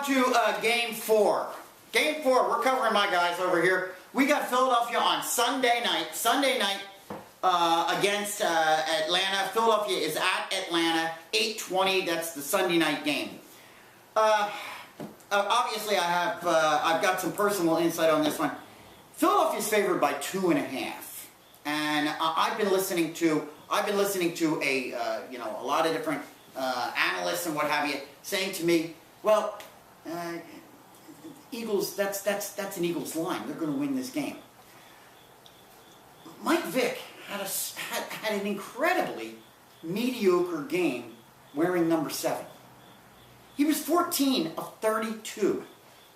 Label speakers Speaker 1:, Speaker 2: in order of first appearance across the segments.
Speaker 1: on to Game 4. Game 4, we're covering my guys over here. We got Philadelphia on Sunday night. Against Atlanta. Philadelphia is at Atlanta, 8:20. That's the Sunday night game. Obviously, I've got some personal insight on this one. Philadelphia's favored by 2.5, and I've been listening to a lot of different analysts and what have you saying to me, well, Eagles. That's an Eagles line. They're going to win this game. Mike Vick had an incredibly mediocre game wearing number 7. He was 14 of 32,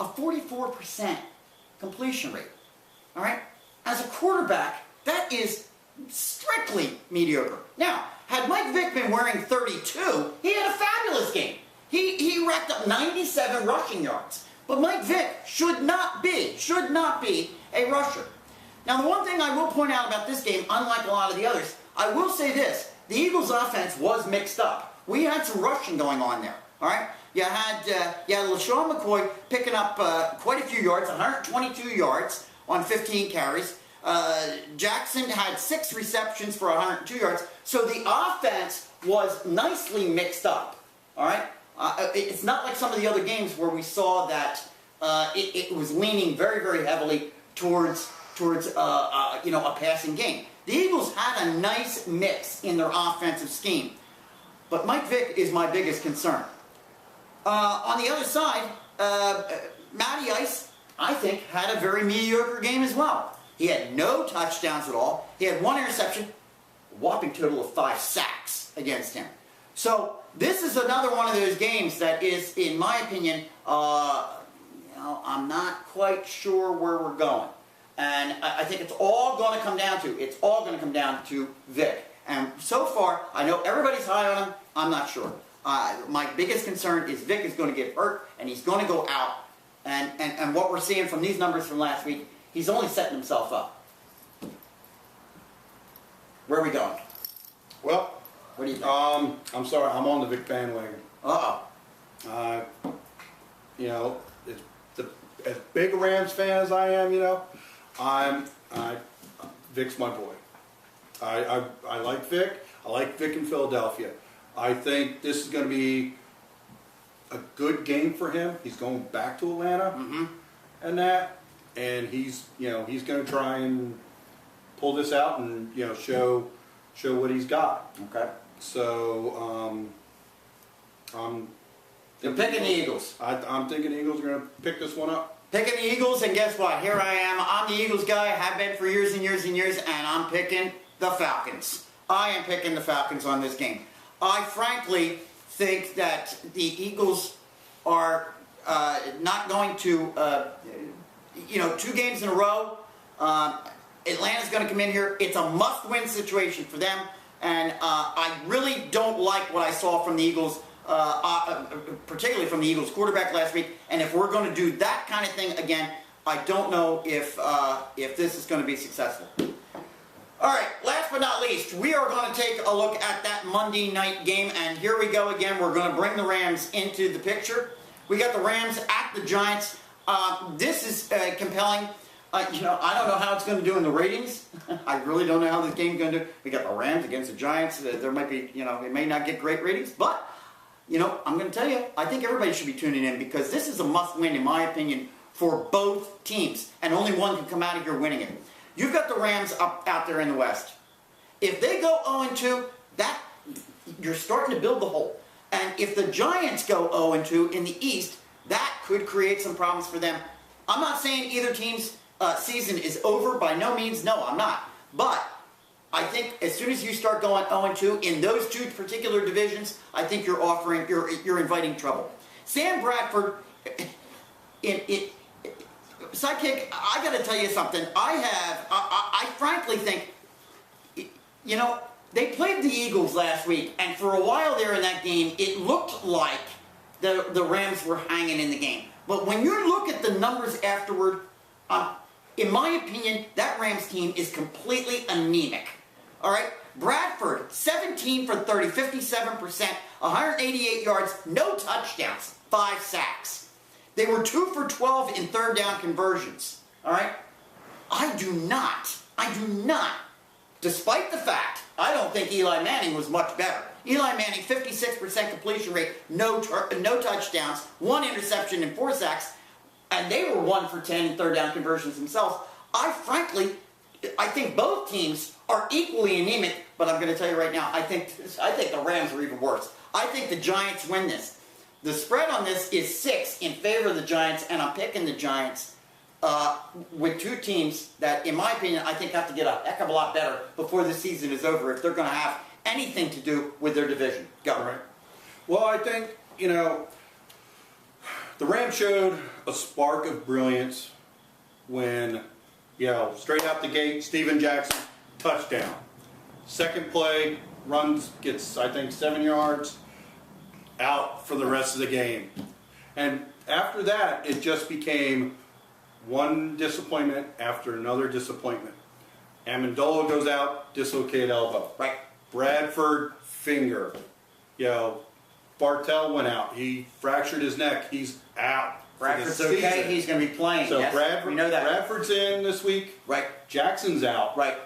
Speaker 1: a 44% completion rate. All right? As a quarterback, that is strictly mediocre. Now, had Mike Vick been wearing 32, he had a fabulous game. He racked up 97 rushing yards. But Mike Vick should not be a rusher. Now, the one thing I will point out about this game, unlike a lot of the others, I will say this. The Eagles' offense was mixed up. We had some rushing going on there, all right? You had LaShawn McCoy picking up quite a few yards, 122 yards on 15 carries. Jackson had 6 receptions for 102 yards. So the offense was nicely mixed up, all right? It's not like some of the other games where we saw that it was leaning very, very heavily towards a passing game. The Eagles had a nice mix in their offensive scheme, but Mike Vick is my biggest concern. On the other side, Matty Ice, I think, had a very mediocre game as well. He had no touchdowns at all. He had 1 interception, a whopping total of 5 sacks against him. So this is another one of those games that is, in my opinion, I'm not quite sure where we're going. And I think it's all going to come down to Vick. And so far, I know everybody's high on him. I'm not sure. My biggest concern is Vick is going to get hurt, and he's going to go out. And what we're seeing from these numbers from last week, he's only setting himself up. Where are we going?
Speaker 2: Well,
Speaker 1: what do you think?
Speaker 2: I'm sorry, I'm on the Vick bandwagon. As big a Rams fan as I am, Vick's my boy. I like Vick. I like Vick in Philadelphia. I think this is going to be a good game for him. He's going back to Atlanta, and he's going to try and pull this out and show what he's got.
Speaker 1: Okay.
Speaker 2: So
Speaker 1: You're picking the Eagles.
Speaker 2: I'm thinking the Eagles are going to pick this one up.
Speaker 1: Picking the Eagles, and guess what? Here I am. I'm the Eagles guy. Have been for years and years and years, and I'm picking the Falcons. I am picking the Falcons on this game. I frankly think that the Eagles are not going to, 2 games in a row. Atlanta's going to come in here. It's a must-win situation for them, and I really don't like what I saw from the Eagles, particularly from the Eagles quarterback last week. And if we're going to do that kind of thing again, I don't know if this is going to be successful. All right, last but not least, we are going to take a look at that Monday night game, and here we go again. We're going to bring the Rams into the picture. We got the Rams at the Giants. This is compelling. I don't know how it's going to do in the ratings. I really don't know how this game's going to do. We got the Rams against the Giants. There might be, it may not get great ratings, but I'm going to tell you, I think everybody should be tuning in because this is a must-win, in my opinion, for both teams, and only one can come out of here winning it. You've got the Rams out there in the West. If they go 0-2, you're starting to build the hole. And if the Giants go 0-2 in the East, that could create some problems for them. I'm not saying either team's season is over. By no means, no, I'm not. But I think as soon as you start going 0-2 in those 2 particular divisions, I think you're inviting trouble. Sam Bradford, Sidekick, I got to tell you something. I frankly think, they played the Eagles last week, and for a while there in that game, it looked like the Rams were hanging in the game. But when you look at the numbers afterward, in my opinion, that Rams team is completely anemic. All right? Bradford, 17 for 30, 57%, 188 yards, no touchdowns, 5 sacks. They were 2 for 12 in third down conversions. All right? I do not, despite the fact I don't think Eli Manning was much better. Eli Manning, 56% completion rate, no touchdowns, 1 interception and 4 sacks, and they were 1 for 10 in third down conversions themselves. I think both teams are equally anemic, but I'm going to tell you right now, I think the Rams are even worse. I think the Giants win this. The spread on this is 6 in favor of the Giants, and I'm picking the Giants with two teams that, in my opinion, I think have to get a heck of a lot better before the season is over if they're going to have anything to do with their division. Go.
Speaker 2: Right. Well, I think, the Rams showed a spark of brilliance when, straight out the gate, Steven Jackson, touchdown. Second play, gets, I think, 7 yards, out for the rest of the game. And after that, it just became one disappointment after another disappointment. Amendola goes out, dislocated elbow.
Speaker 1: Right.
Speaker 2: Bradford, finger. Bartell went out. He fractured his neck. He's out.
Speaker 1: Bradford's okay. He's going to be playing.
Speaker 2: So
Speaker 1: yes, we know that.
Speaker 2: Bradford's in this week.
Speaker 1: Right.
Speaker 2: Jackson's out.
Speaker 1: Right.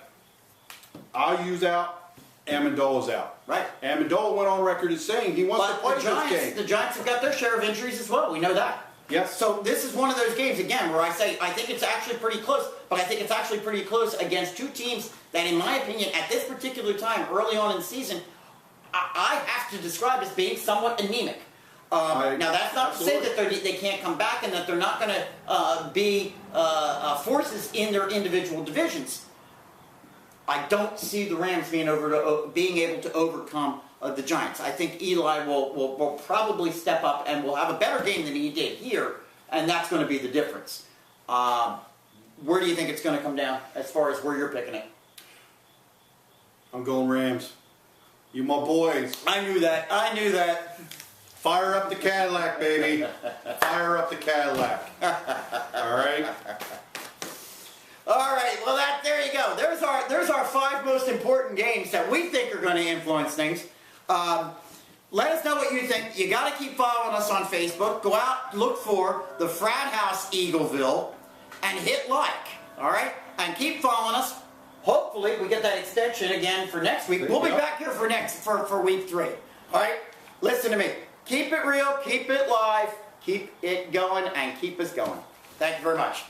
Speaker 2: Ayu's out. Amendola's out.
Speaker 1: Right.
Speaker 2: Amendola went on record as saying he wants to play this game.
Speaker 1: The Giants have got their share of injuries as well. We know that.
Speaker 2: Yes.
Speaker 1: So this is one of those games, again, where I say I think it's actually pretty close, but I think it's actually pretty close against two teams that, in my opinion, at this particular time, early on in the season, I have to describe as being somewhat anemic. Now, that's not to say that they can't come back and that they're not going to be forces in their individual divisions. I don't see the Rams being able to overcome the Giants. I think Eli will probably step up and will have a better game than he did here, and that's going to be the difference. Where do you think it's going to come down as far as where you're picking it?
Speaker 2: I'm going Rams. You my boys.
Speaker 1: I knew that.
Speaker 2: Fire up the Cadillac, baby. Fire up the Cadillac. All right?
Speaker 1: All right, well, there you go. There's our 5 most important games that we think are going to influence things. Let us know what you think. You got to keep following us on Facebook. Go out, look for the Frat House Eagleville, and hit like. All right, and keep following us. Hopefully, we get that extension again for next week. We'll be back here for week 3. All right, listen to me. Keep it real, keep it live, keep it going, and keep us going. Thank you very much.